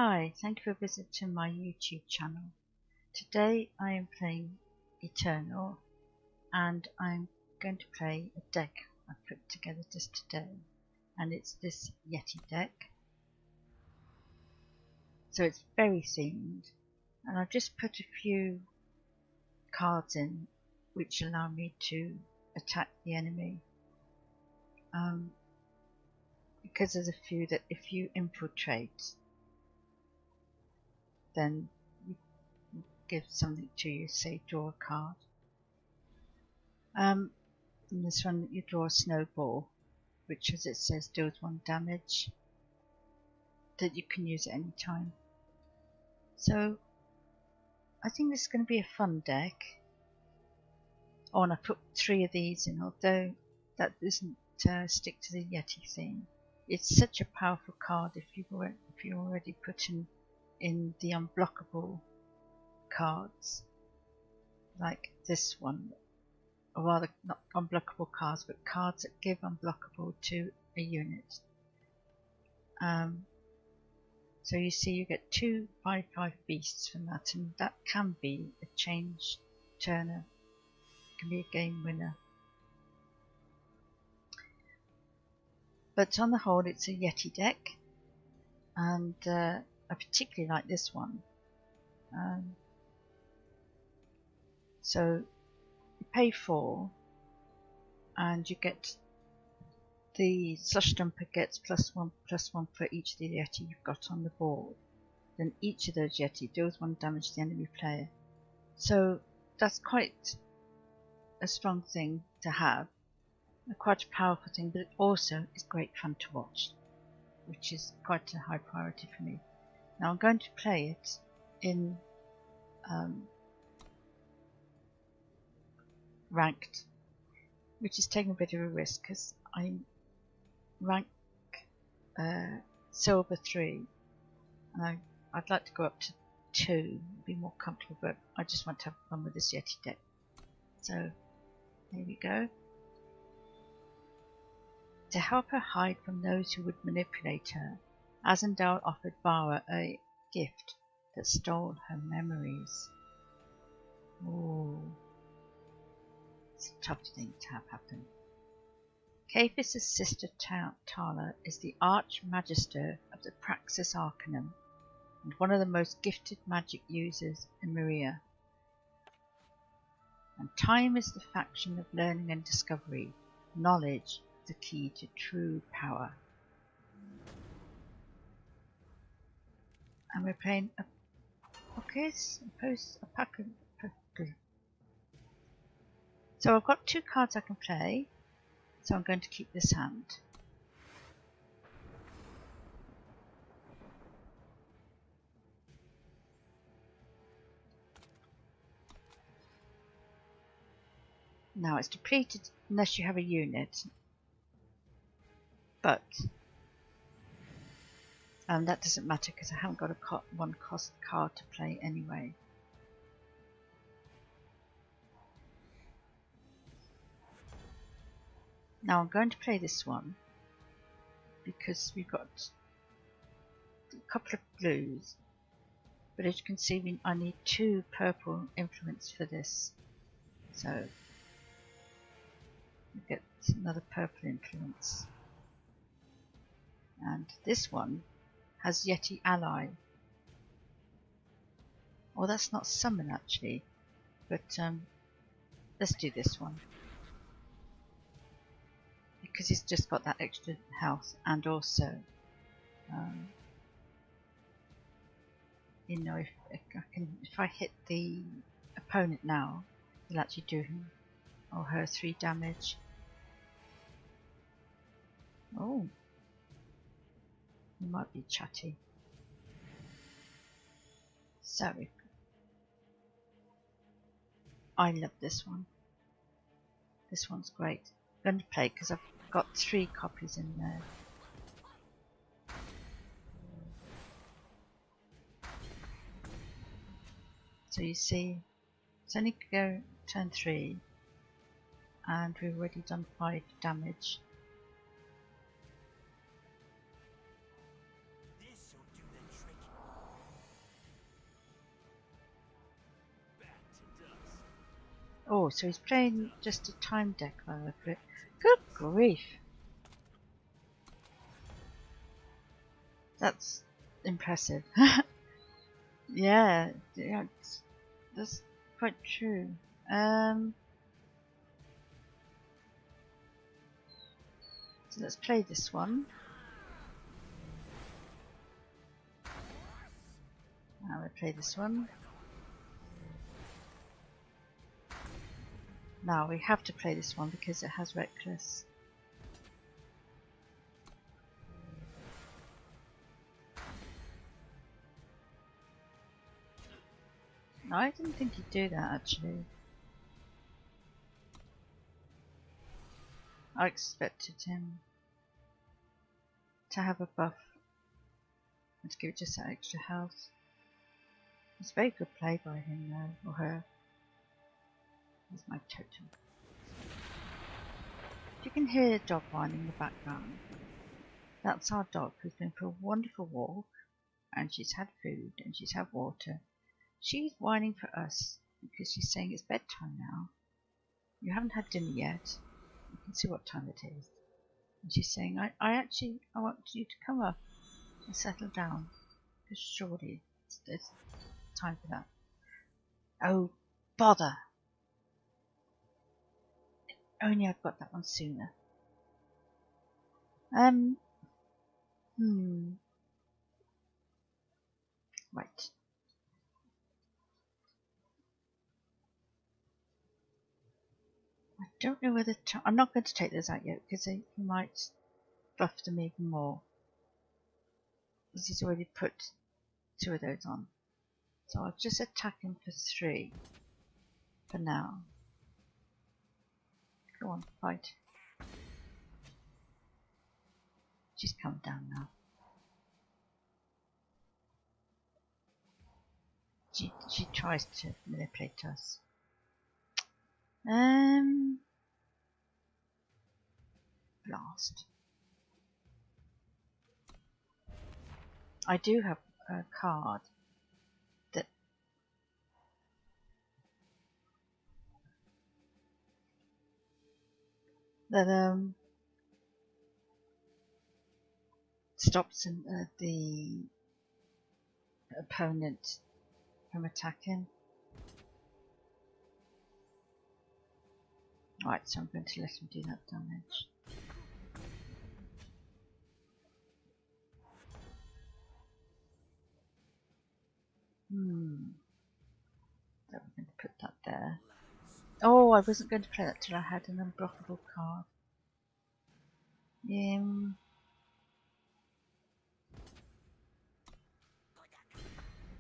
Hi, thank you for visiting my YouTube channel. Today I am playing Eternal and I'm going to play a deck I put together just today, and it's this Yeti deck. So it's very themed, and I've just put a few cards in which allow me to attack the enemy, because there's a few that if you infiltrate then you give something to you, say draw a card. In this one you draw a snowball, which as it says deals 1 damage, that you can use at any time. So I think this is going to be a fun deck. Oh, and I put 3 of these in, although that doesn't stick to the Yeti theme. It's such a powerful card if you're already putting in the unblockable cards, like this one, or rather not unblockable cards, but cards that give unblockable to a unit. So you see you get 2 5/5 beasts from that, and that can be a change turner, can be a game winner. But on the whole it's a Yeti deck, and I particularly like this one. So you pay 4 and you get the slush dumper gets +1/+1 for each of the Yeti you've got on the board. Then each of those Yeti deals 1 damage to the enemy player. So that's quite a strong thing to have, quite a powerful thing, but it also is great fun to watch, which is quite a high priority for me. Now I'm going to play it in ranked, which is taking a bit of a risk because I'm rank silver 3, and I'd like to go up to 2, be more comfortable, but I just want to have fun with this Yeti deck. So here we go. To help her hide from those who would manipulate her, Azendal offered Vara a gift that stole her memories. Ooh, it's a tough thing to have happen. Kaphis' sister Tala is the Arch-Magister of the Praxis Arcanum and one of the most gifted magic users in Maria. And time is the faction of learning and discovery, knowledge the key to true power. And we're playing a So I've got 2 cards I can play, so I'm going to keep this hand. Now it's depleted unless you have a unit, but that doesn't matter because I haven't got a 1 cost card to play anyway. Now I'm going to play this one because we've got a couple of blues, but as you can see I need 2 purple influence for this, so we get another purple influence. And this one has Yeti ally. Well, that's not summon actually, but let's do this one because he's just got that extra health, and also you know, if I hit the opponent now, he'll actually do him or her 3 damage. Oh, he might be chatty. So I love this one. This one's great. I'm going to play because I've got 3 copies in there. So you see, it's only go turn 3, and we've already done 5 damage. Oh, so he's playing just a time deck by the look of it. Good grief. That's impressive. Yeah, that's quite true. So let's play this one. Now we play this one. Now we have to play this one because it has reckless. No, I didn't think he'd do that actually. I expected him to have a buff and to give it just that extra health. It's a very good play by him though, or her. There's my totem. You can hear a dog whining in the background. That's our dog who's been for a wonderful walk, and she's had food and she's had water. She's whining for us because she's saying it's bedtime now. You haven't had dinner yet. You can see what time it is. And she's saying, I want you to come up and settle down. Because surely it's time for that. Oh, bother. If only I'd got that one sooner. Right. I don't know whether I'm not going to take those out yet because he might buff them even more. Because he's already put 2 of those on. So I'll just attack him for 3 for now. Go on, fight. She's come down now. She tries to manipulate us. Blast. I do have a card that stops the opponent from attacking. Right, so I'm going to let him do that damage. So we're going to put that there. Oh, I wasn't going to play that till I had an unblockable card.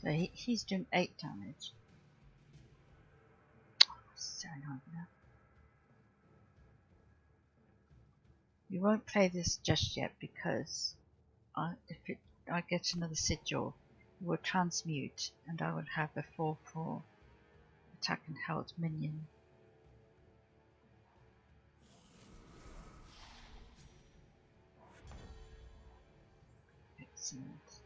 So he's doing 8 damage. Oh, so annoying now. We won't play this just yet because if I get another sigil, it will transmute and I will have a 4/4 attack and health minion. Excellent.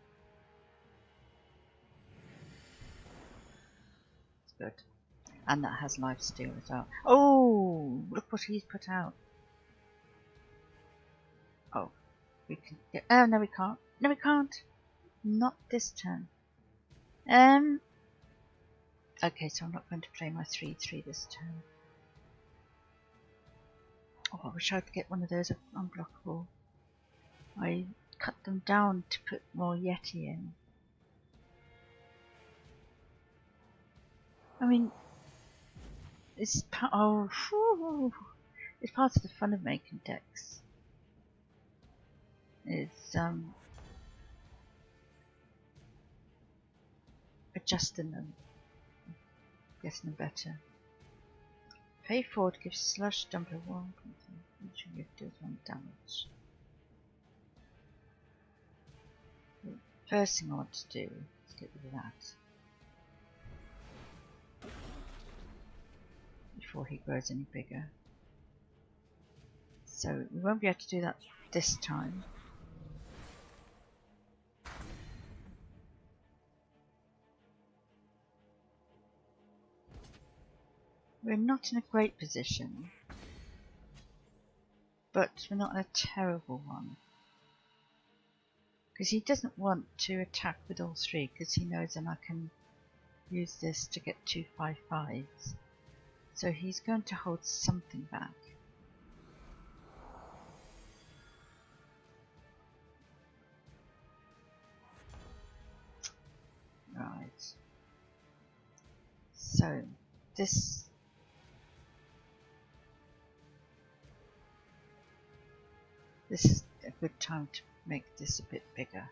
It's good. And that has life steal as well. Oh, look what he's put out. Oh, we can get. Oh, no, we can't. No, we can't. Not this turn. Okay, so I'm not going to play my 3/3 this turn. Oh, I wish I could get one of those unblockable. I cut them down to put more Yeti in. I mean, it's it's part of the fun of making decks. It's adjusting them, getting them better. Pay forward gives slush dumper 1. Each of you deals 1 damage. The first thing I want to do is get rid of that before he grows any bigger. So we won't be able to do that this time. We're not in a great position, but we're not in a terrible one. Because he doesn't want to attack with all three, because he knows then I can use this to get 2 5/5s. So he's going to hold something back. Right. So this is a good time to make this a bit bigger.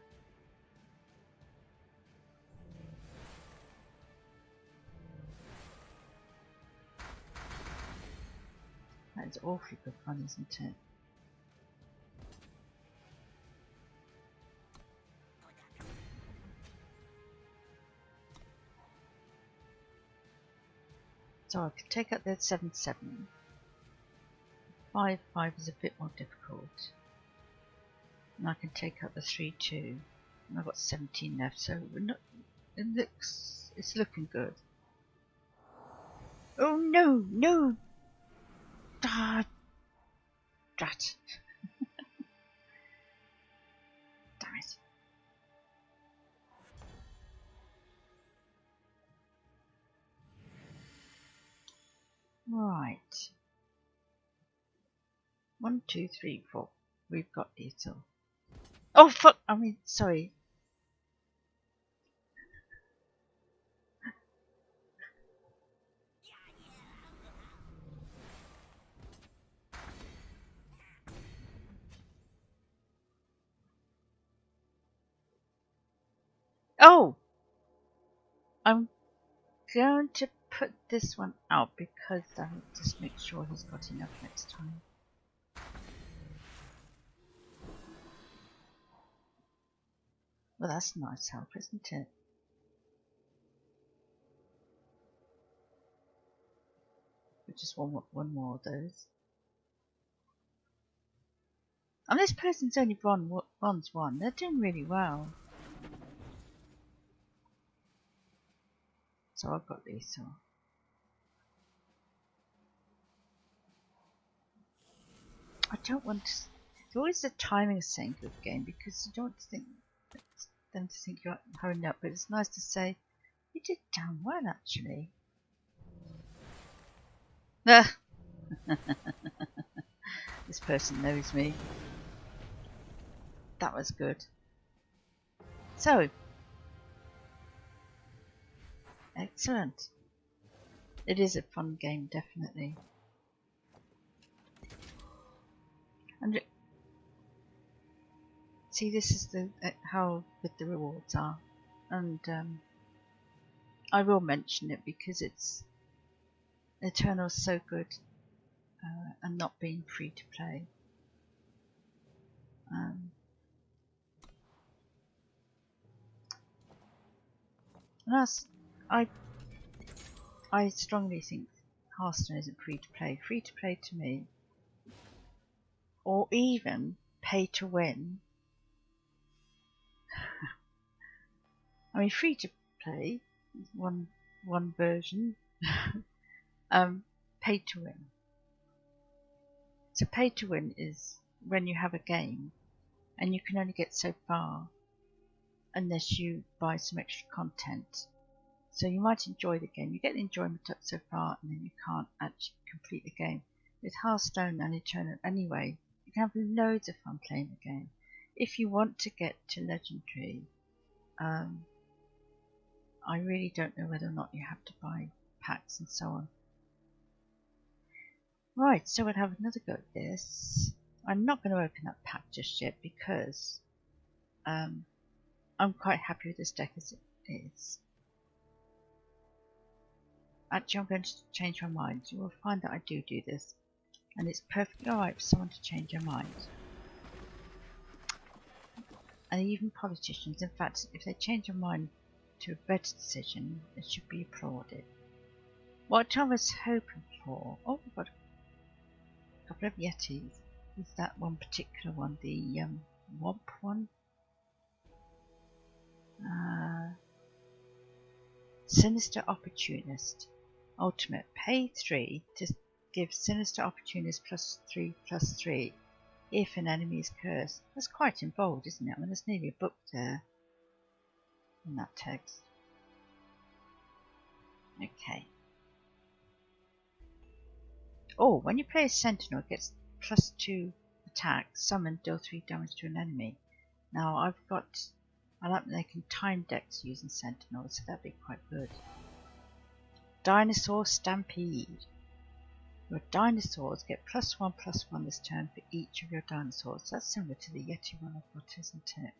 That is awfully good fun, isn't it? So I can take out the 7/7. 5/5 is a bit more difficult. And I can take out the 3/2. And I've got 17 left, so we're not, it's looking good. Oh no, no! Ah, drat. Damn it. Right. 1, 2, 3, 4. We've got Yeti. Oh fuck! I mean, sorry. Oh! I'm going to put this one out because I'll just make sure he's got enough next time. Well, that's a nice help, isn't it? We just want one more of those. And this person's only bronze 1. They're doing really well. So I've got Lisa. I don't want to. It's always the timing of saying good game because you don't think them to think you're hurrying up. But it's nice to say you did damn well actually. This person knows me. That was good. So, excellent. It is a fun game, definitely. And see, this is the how good the rewards are, and I will mention it because it's Eternal's so good, and not being free to play. And that's, I strongly think Hearthstone isn't free to play. Free to play to me, or even pay to win. I mean, free to play is one version. Pay to win. So pay to win is when you have a game and you can only get so far unless you buy some extra content. So you might enjoy the game, you get the enjoyment up so far, and then you can't actually complete the game. With Hearthstone and Eternal anyway, you can have loads of fun playing the game. If you want to get to Legendary, I really don't know whether or not you have to buy packs and so on. Right, so we'll have another go at this. I'm not going to open that pack just yet because I'm quite happy with this deck as it is. Actually, I'm going to change my mind. You will find that I do this, and it's perfectly alright for someone to change their mind. And even politicians, in fact, if they change their mind to a better decision, it should be applauded. What I was hoping for, oh, we've got a couple of Yetis. Is that one particular one, the Womp one? Sinister Opportunist. Ultimate. Pay 3 to give Sinister Opportunist +3/+3 if an enemy is cursed. That's quite involved, isn't it? I mean, there's nearly a book there in that text. Okay. Oh, when you play a Sentinel, it gets +2 attack, summon, deal 3 damage to an enemy. Now I like that they can time decks using Sentinels, so that'd be quite good. Dinosaur Stampede. Your dinosaurs get +1/+1 this turn for each of your dinosaurs. That's similar to the Yeti one I've got, isn't it?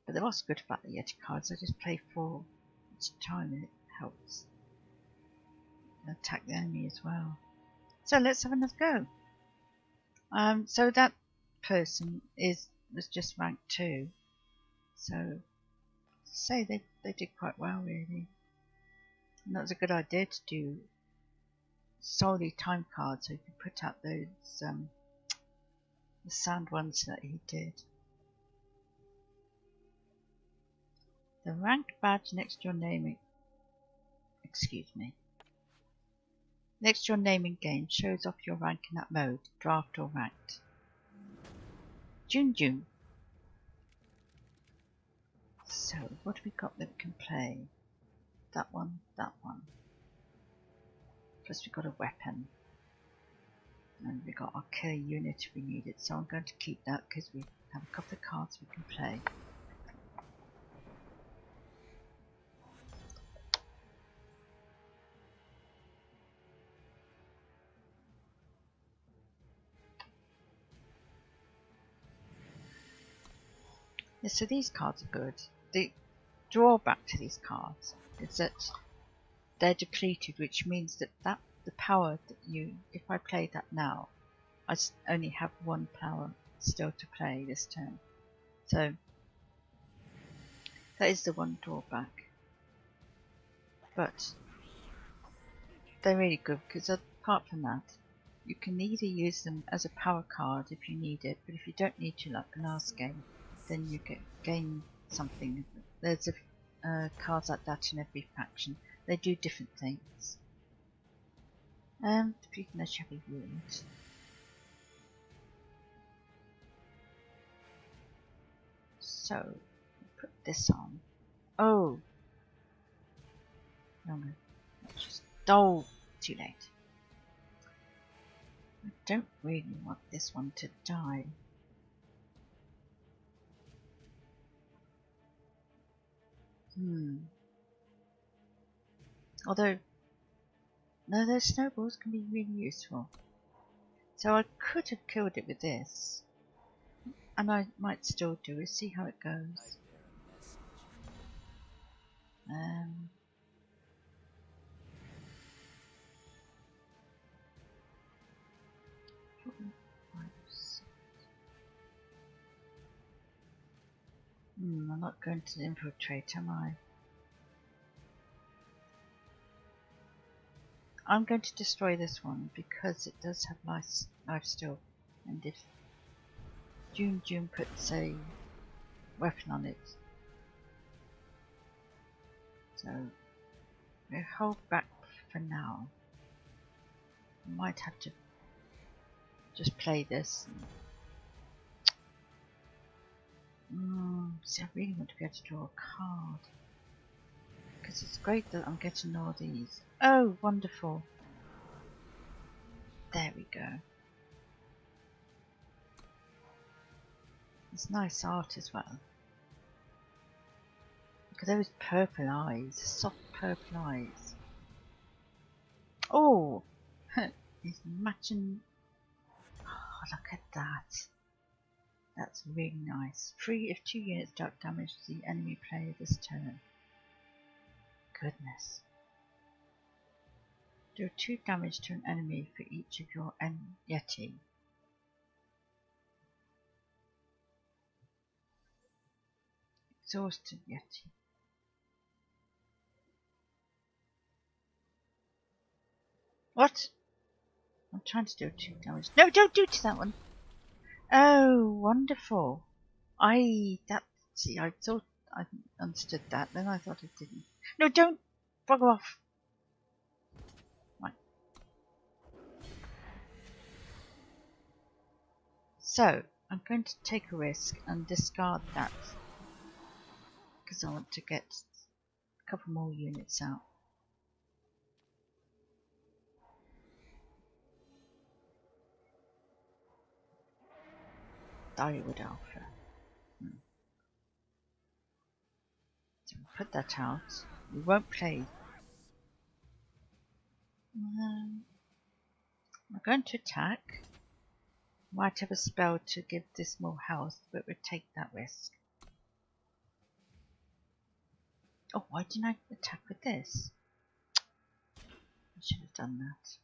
But what's good about the Yeti cards, I just play 4 each time and it helps attack the enemy as well. So let's have another go. So that person was just rank 2. So say they did quite well really. And that was a good idea to do solely time cards, so you can put out those the sand ones that he did. The ranked badge next to your name, next to your name in game shows off your rank in that mode, draft or ranked. June. So what have we got that we can play? That one. Plus we got a weapon. And we got our killer unit if we need it, so I'm going to keep that because we have a couple of cards we can play. Yeah, so these cards are good. The drawback to these cards is that they're depleted, which means that the power that if I play that now, I only have 1 power still to play this turn. So that is the one drawback. But they're really good because apart from that, you can either use them as a power card if you need it, but if you don't need to, like the last game, then you gain something. There's cards like that in every faction. They do different things. Defeating a shabby unit. So put this on. Oh, no, just too late. I don't really want this one to die. Although, no, those snowballs can be really useful. So I could have killed it with this. And I might still do it, see how it goes. I'm not going to infiltrate, am I? I'm going to destroy this one because it does have life still, and if June puts a weapon on it, so we'll hold back for now. I might have to just play this. See, I really want to be able to draw a card because it's great that I'm getting all these. Oh, wonderful! There we go. It's nice art as well. Look at those purple eyes, soft purple eyes. Oh, he's matching. Oh, look at that. That's really nice. Free if 2 units don't damage the enemy player this turn. Goodness. Do 2 damage to an enemy for each of your Yeti. Exhausted Yeti. What? I'm trying to do 2 damage. No, don't do to that one. Oh, wonderful. I thought I understood that, then I thought it didn't. No, don't bugger off. Right. So, I'm going to take a risk and discard that because I want to get a couple more units out. Direwood Alpha. So we'll put that out. We won't play. I'm going to attack. Might have a spell to give this more health, but we'll take that risk. Oh, why didn't I attack with this? I should have done that.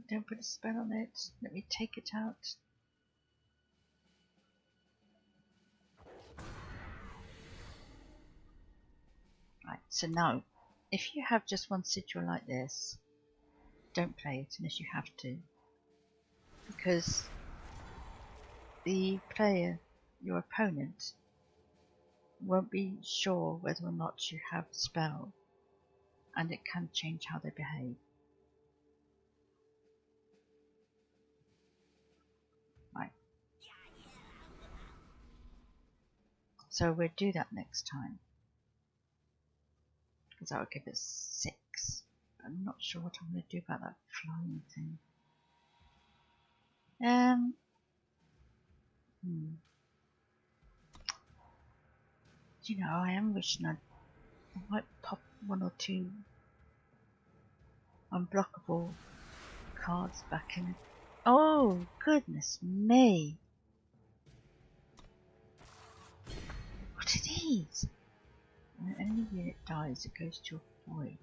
Don't put a spell on it. Let me take it out. Right, so now, if you have just one sigil like this, don't play it unless you have to. Because the player, your opponent, won't be sure whether or not you have a spell, and it can change how they behave. Right. So we'll do that next time. Because that will give us 6. I'm not sure what I'm going to do about that flying thing. You know, I am wishing I might pop 1 or 2 unblockable cards back in. Oh, goodness me! What are these? When an enemy unit dies, it goes to a void.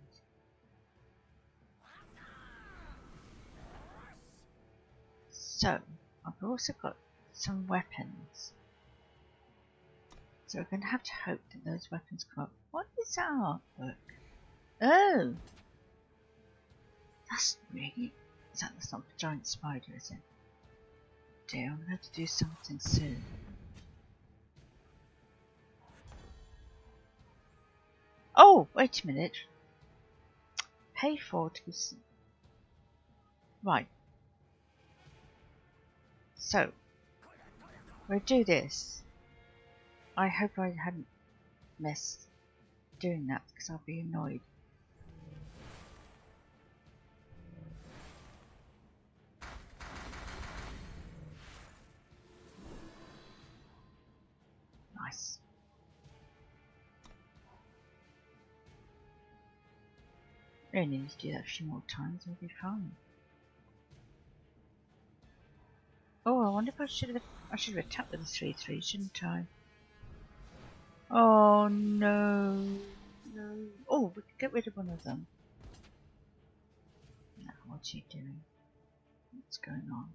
So, I've also got some weapons. So we're going to have to hope that those weapons come up. What is that artwork? Oh! That's really... That's not a giant spider, is it? Dear, I'm going to have to do something soon. Oh, wait a minute. Pay for to... Right. So, we'll do this. I hope I hadn't missed doing that because I'll be annoyed. Nice. I only need to do that a few more times, we'll be fine. Oh, I wonder if I should have attacked with the 3/3, shouldn't I? Oh no, no. Oh, we could get rid of one of them. Now, what's he doing? What's going on?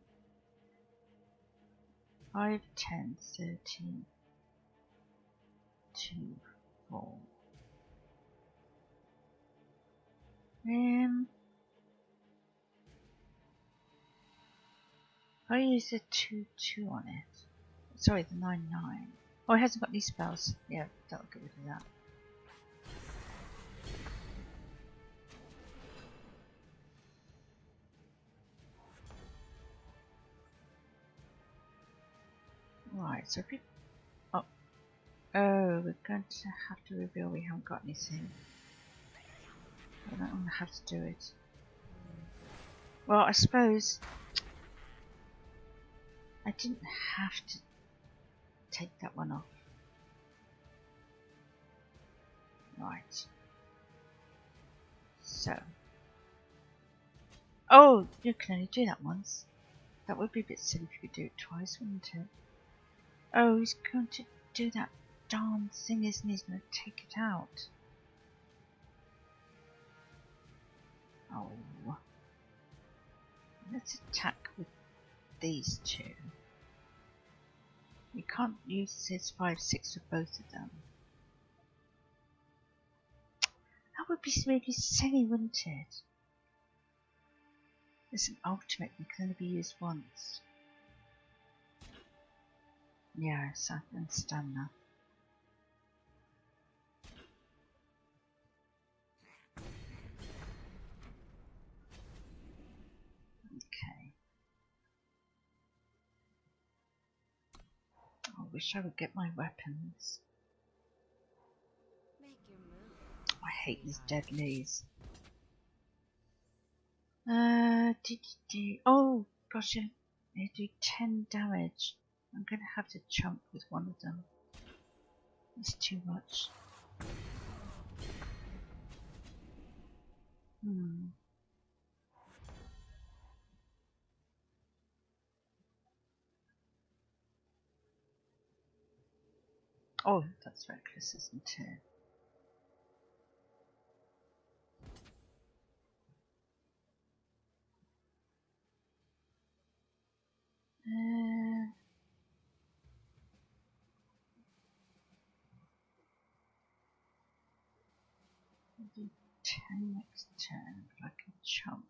5, 10, 13, 2, 4. I use the 2/2 on it. Sorry, the 9/9. Oh, it hasn't got any spells. Yeah, that'll get rid of that. Right, so if we... Oh, we're going to have to reveal we haven't got anything. I don't want to have to do it. Well, I suppose I didn't have to take that one off. Right. So. Oh, you can only do that once. That would be a bit silly if you could do it twice, wouldn't it? Oh, he's going to do that darn thing, isn't he? He's going to take it out. Oh. Let's attack with these two. We can't use his 5/6 for both of them. That would be really silly, wouldn't it? It's an ultimate and can only be used once. Yes, I understand that. wish I would get my weapons. I hate these deadlies. Oh gosh, they do 10 damage. I'm gonna have to chump with one of them. It's too much. Oh, that's reckless, isn't it? I'll do 10 next turn, but I can chump.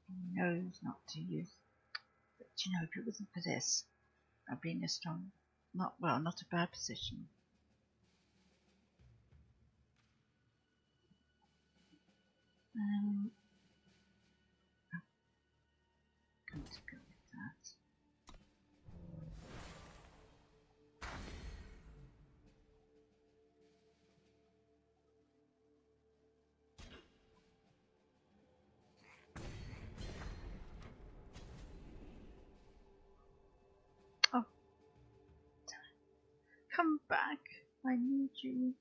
He knows not to use. But you know, if it wasn't for this, I'd be in a strong, not a bad position. I'm going to go with that. Oh, come back! I need you.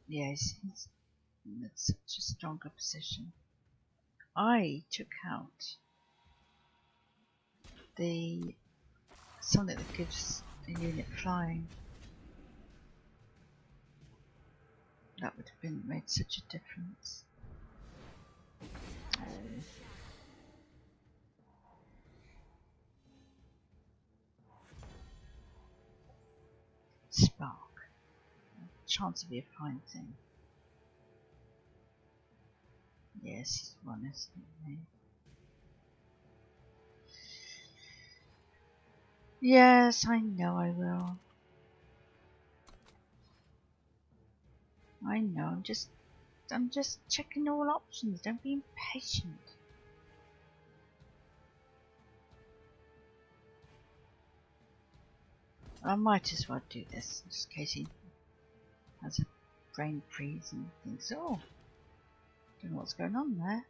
Yes, he's in such a stronger position. I took out something that gives a unit flying. That would have made such a difference. Spark. Chance to be a fine thing. Yes, he's one, isn't he? Yes, I know I will. I know, I'm just checking all options. Don't be impatient. I might as well do this, just in case he has a brain freeze and thinks, oh, don't know what's going on there.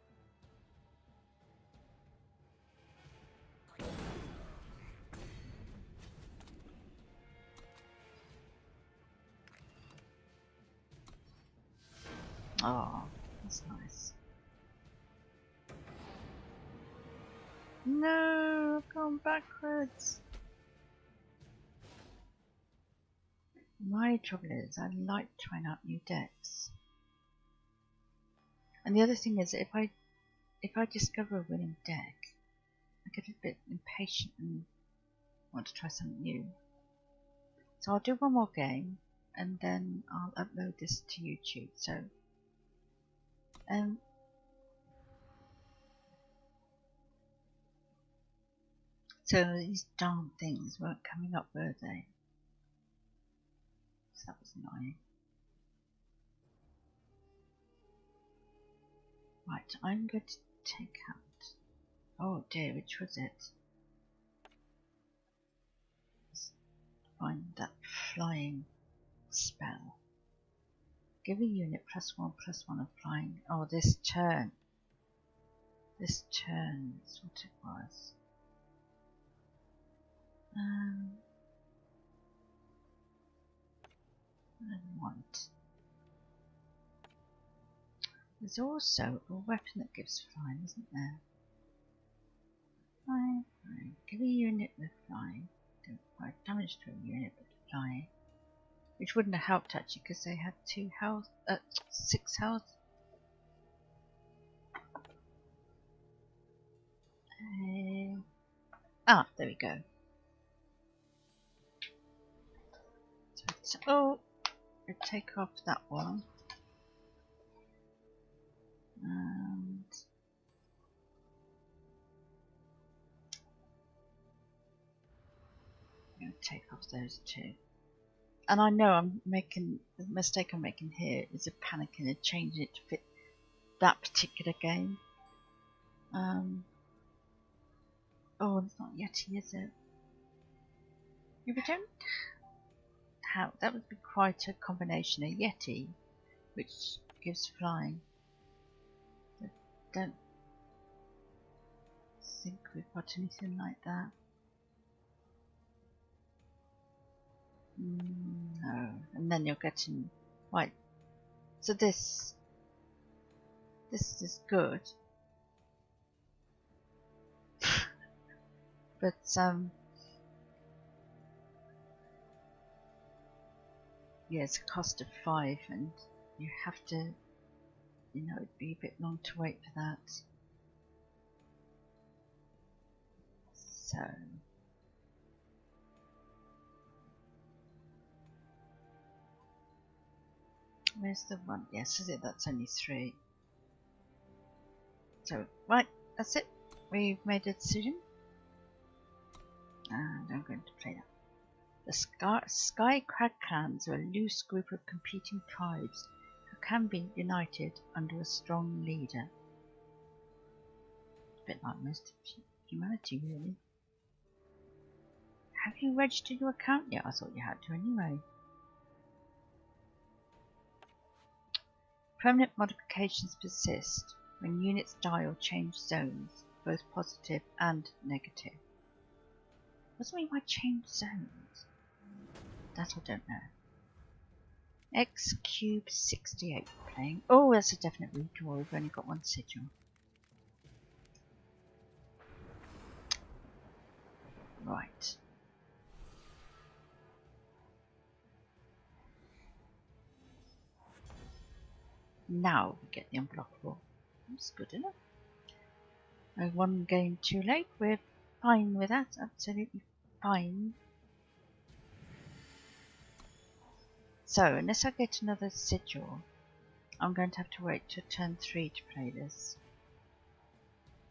Oh, that's nice. No, I've gone backwards. My trouble is I like trying out new decks. And the other thing is if I discover a winning deck, I get a bit impatient and want to try something new. So I'll do one more game and then I'll upload this to YouTube. So these darn things weren't coming up, were they? So that was annoying. Right, I'm going to take out. Oh dear, which was it? Let's find that flying spell. Give a unit +1/+1 of flying. Oh, this turn. This turn is what it was. I want. There's also a weapon that gives flying, isn't there? Flying. Give a unit with flying. Don't provide damage to a unit with flying. Which wouldn't have helped actually because they had 2 health, 6 health. There we go. So, I take off that one. And I'm going to take off those 2. And I know I'm making the mistake I'm making here is a panicking and changing it to fit that particular game. Oh, it's not Yeti, is it? If we don't have, that would be quite a combination. A Yeti, which gives flying. I don't think we've got anything like that. No, and then you're getting right. So this is good, but yeah, it's a cost of 5, and you have to, you know, it'd be a bit long to wait for that. So where's the one? Yes, is it? That's only 3. So right, that's it. We've made a decision, and I'm going to play that. The Sky Crag clans are a loose group of competing tribes who can be united under a strong leader. A bit like most of humanity, really. Have you registered your account yet? I thought you had to anyway. Permanent modifications persist when units die or change zones, both positive and negative. What do you mean by change zones? That I don't know. X Cube 68 playing. Oh, that's a definite redraw. We've only got one sigil. Right. Now we get the unblockable. That's good enough. One game too late. We're fine with that. Absolutely fine. So, unless I get another sigil, I'm going to have to wait till turn 3 to play this.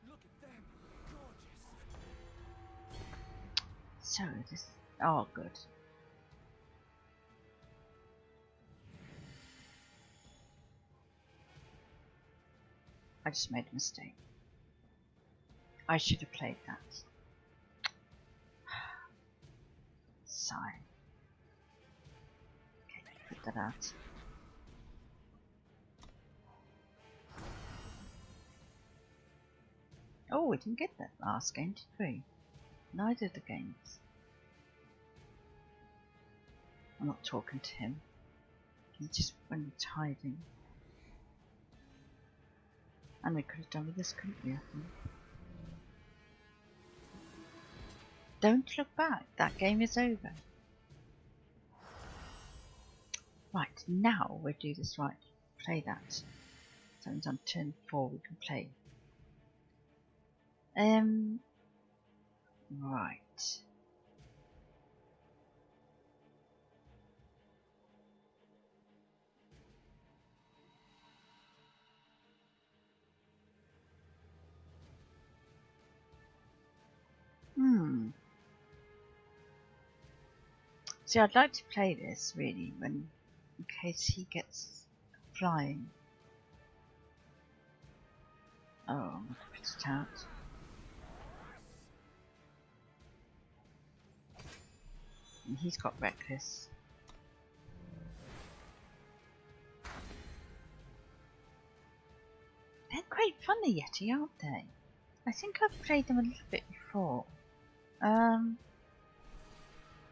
Look at them. Gorgeous. So, this... Oh, good. I just made a mistake. I should have played that. Sigh. Okay, put that out. Oh, we didn't get that last game, did we? Neither of the games. I'm not talking to him. He just went hiding. And we could have done with this, couldn't we, I think? Don't look back. That game is over. Right, now we'll do this right. Play that. So it's on turn 4 we can play. Right. See, I'd like to play this really in case he gets flying. Oh, I'm going to put it out. And he's got reckless. They're quite fun, the Yeti, aren't they? I think I've played them a little bit before.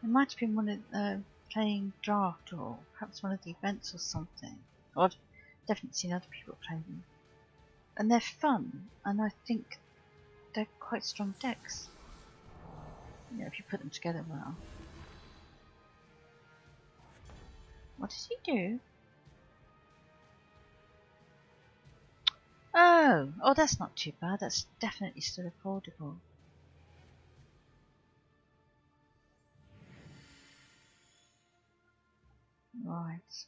It might have been one of playing draft, or perhaps one of the events or something. Or I've definitely seen other people play them. And they're fun, and I think they're quite strong decks. You know, if you put them together well. What does he do? Oh, that's not too bad. That's definitely still affordable. Right.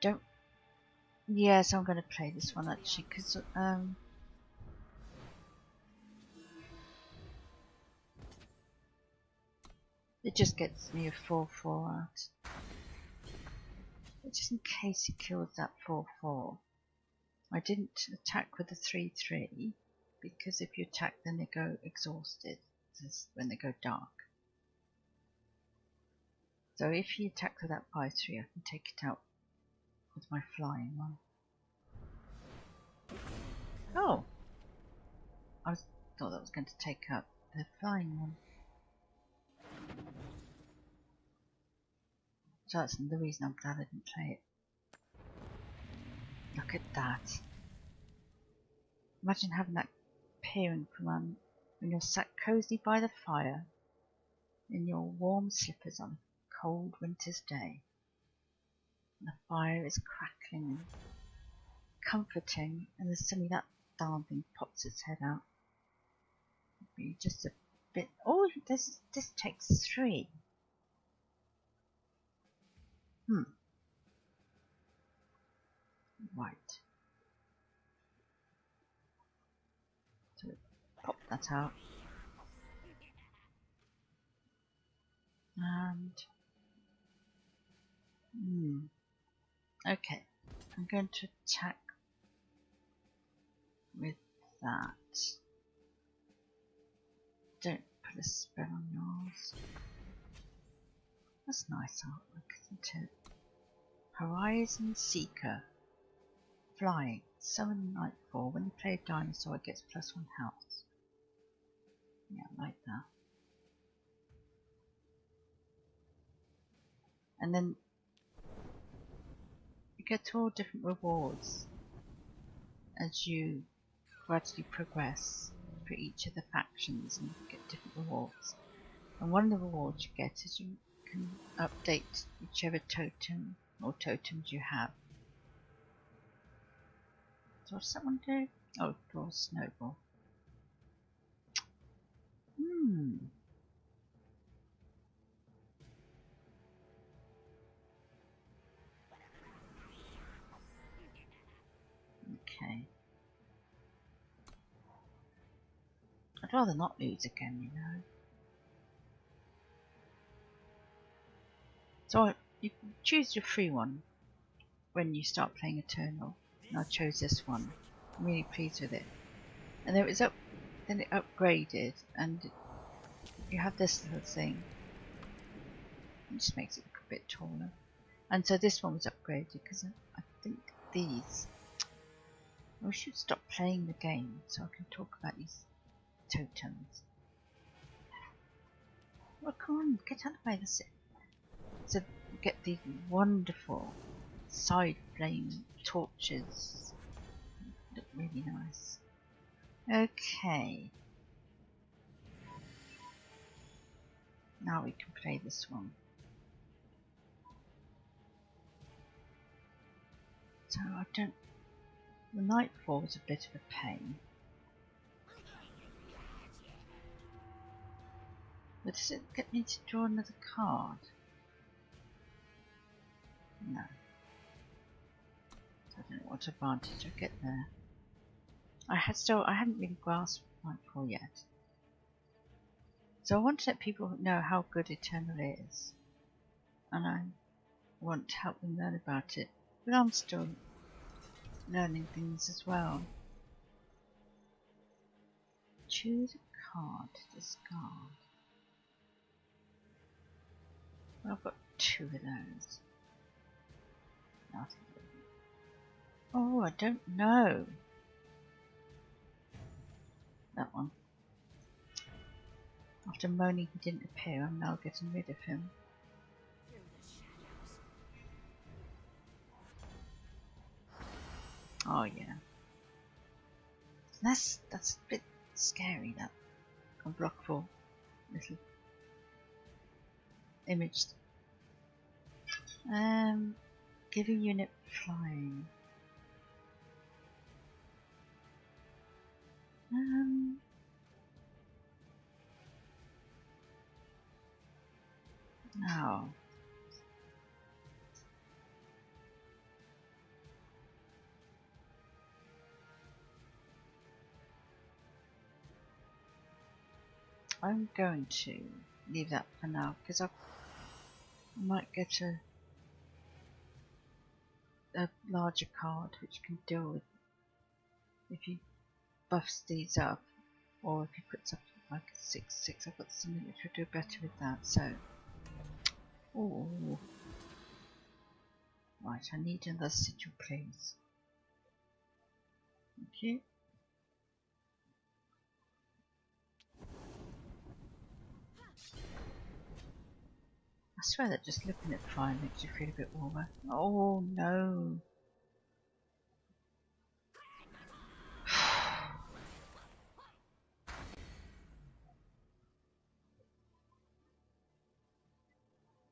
Don't. Yes, I'm going to play this one actually, because It just gets me a 4/4 out. But just in case he kills that 4/4. I didn't attack with the 3/3 because if you attack then they go exhausted when they go dark. So if he attacks with that 5/3 I can take it out with my flying one. Oh! I thought that was going to take out the flying one. So that's the reason I'm glad I didn't play it. Look at that. Imagine having that appearing from when you're sat cosy by the fire in your warm slippers on a cold winter's day. And the fire is crackling and comforting, and then suddenly that darn thing pops its head out. It'd be just a bit. Oh, this takes 3. Right. So pop that out. And okay. I'm going to attack with that. Don't put a spell on yours. That's nice artwork, isn't it? Horizon Seeker. Flying. Summon Nightfall. When you play a dinosaur, it gets +1 health. Yeah, I like that. And then you get all different rewards as you gradually progress for each of the factions, and you get different rewards. And one of the rewards you get is you can update whichever totem or totems you have. So what does that one do? Oh, draw a snowball. Okay. I'd rather not lose again, you know. So you choose your free one when you start playing Eternal. And I chose this one. I'm really pleased with it. And then then it upgraded, and you have this little thing. It just makes it look a bit taller. And so this one was upgraded because I think these. I should stop playing the game so I can talk about these totems. Well, come on, get out of the way. That's it. So you get these wonderful side flame torches. Look really nice. Okay. Now we can play this one. So I don't. The Nightfall is a bit of a pain. But does it get me to draw another card? No. So I don't know what advantage I get there. I hadn't really grasped Nightfall yet. So I want to let people know how good Eternal is. And I want to help them learn about it. But I'm still learning things as well. Choose a card to discard. Well, I've got 2 of those. Oh, I don't know. That one. After moaning he didn't appear, I'm now getting rid of him. Oh yeah. That's a bit scary, that unblockable little image. Give a unit flying. No. I'm going to leave that for now, because I might get a larger card which can deal with if he buffs these up, or if he puts up like a 6/6. I've got something which will do better with that. So, oh, right, I need another sigil, please. Thank you. I swear that just looking at fire makes you feel a bit warmer. Oh no.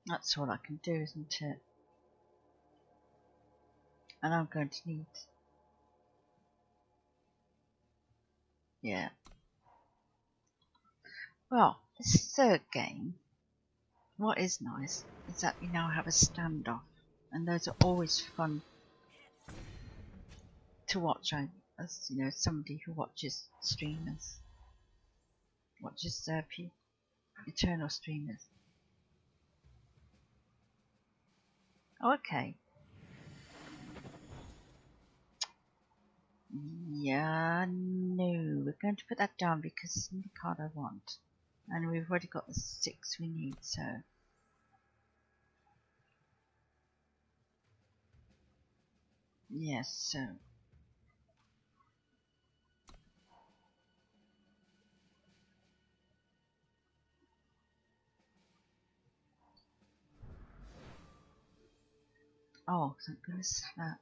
That's all I can do, isn't it? And I'm going to need... yeah. Well, this third game, what is nice is that we now have a standoff, and those are always fun to watch. As you know, somebody who watches streamers, watches eternal streamers. Okay. Yeah, no, we're going to put that down because it's not the card I want, and we've already got the 6 we need. So. Yes, so oh, thank goodness for that.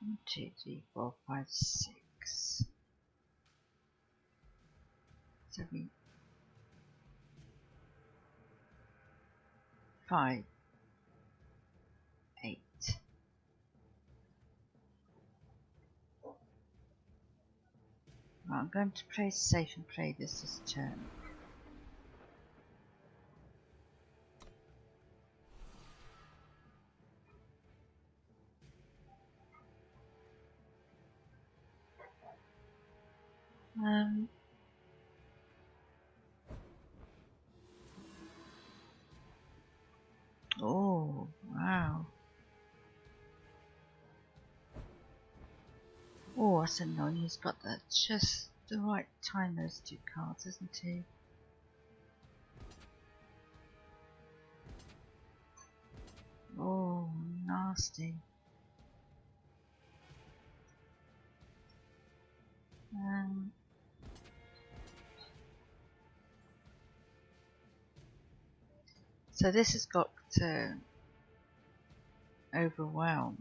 One, 2, 3, 4, 5, 6, 7, 5, 8. Right, I'm going to play safe and play this turn. Oh, wow. Oh, that's annoying. He's got that just the right time, those 2 cards, isn't he? Oh, nasty. So this has got to overwhelm.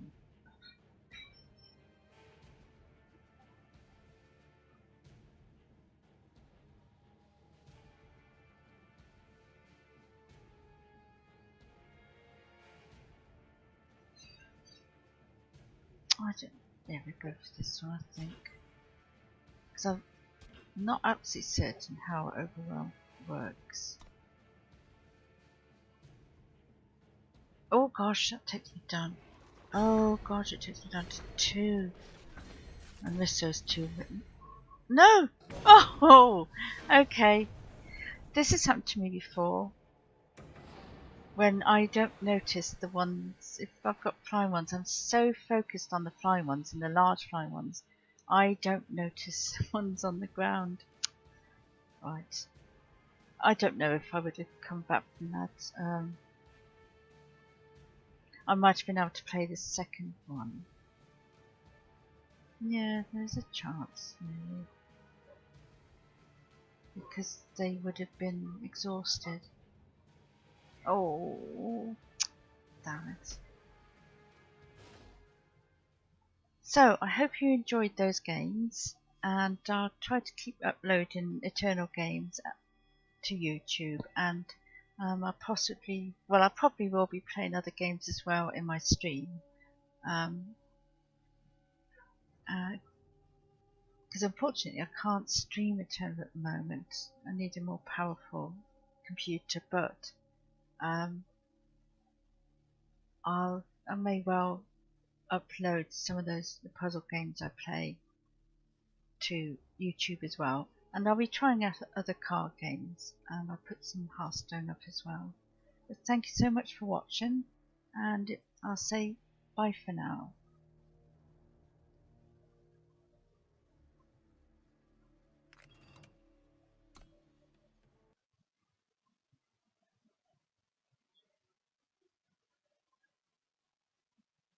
I don't. Yeah, we go for this one, I think, because I'm not absolutely certain how overwhelm works. Oh gosh, that takes me down. Oh gosh, it takes me down to 2. I missed those 2 written. No! Oh! Okay. This has happened to me before. When I don't notice the ones, if I've got flying ones, I'm so focused on the flying ones and the large flying ones, I don't notice the ones on the ground. Right. I don't know if I would have come back from that. I might have been able to play the second one. Yeah, there's a chance, maybe. Because they would have been exhausted. Oh, damn it. So, I hope you enjoyed those games, and I'll try to keep uploading Eternal games to YouTube, and I probably will be playing other games as well in my stream. Because unfortunately I can't stream a tournament at the moment. I need a more powerful computer, but I may well upload some of the puzzle games I play to YouTube as well. And I'll be trying out other card games, and I'll put some Hearthstone up as well. But thank you so much for watching, and I'll say bye for now.